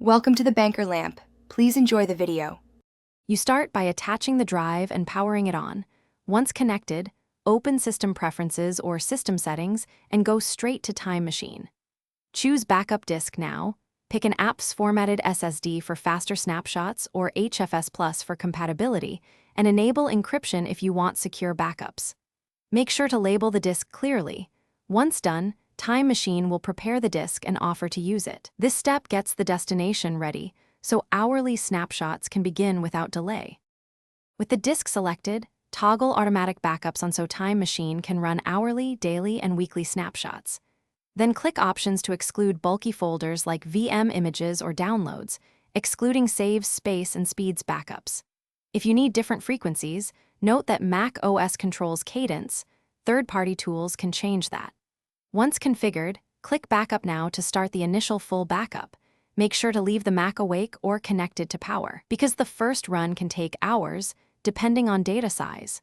Welcome to the Banker Lamp. Please enjoy the video. You start by attaching the drive and powering it on. Once connected, open System Preferences or System Settings and go straight to Time Machine. Choose Backup Disk now, pick an apps formatted SSD for faster snapshots or HFS Plus for compatibility, and enable encryption if you want secure backups. Make sure to label the disk clearly. Once done, Time Machine will prepare the disk and offer to use it. This step gets the destination ready, so hourly snapshots can begin without delay. With the disk selected, toggle automatic backups on so Time Machine can run hourly, daily, and weekly snapshots. Then click options to exclude bulky folders like VM images or downloads, excluding saves, space, and speeds backups. If you need different frequencies, note that Mac OS controls cadence. Third-party tools can change that. Once configured, click Backup Now to start the initial full backup. Make sure to leave the Mac awake or connected to power, because the first run can take hours, depending on data size.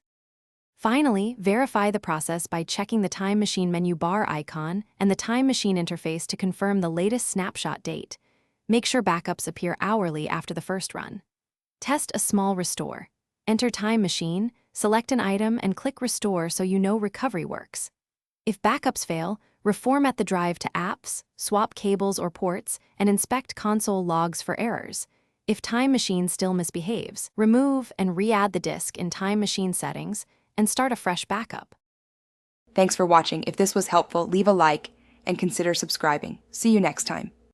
Finally, verify the process by checking the Time Machine menu bar icon and the Time Machine interface to confirm the latest snapshot date. Make sure backups appear hourly after the first run. Test a small restore. Enter Time Machine, select an item, and click Restore so you know recovery works. If backups fail, reformat the drive to apps, swap cables or ports, and inspect console logs for errors. If Time Machine still misbehaves, remove and re-add the disk in Time Machine settings and start a fresh backup. Thanks for watching. If this was helpful, leave a like and consider subscribing. See you next time.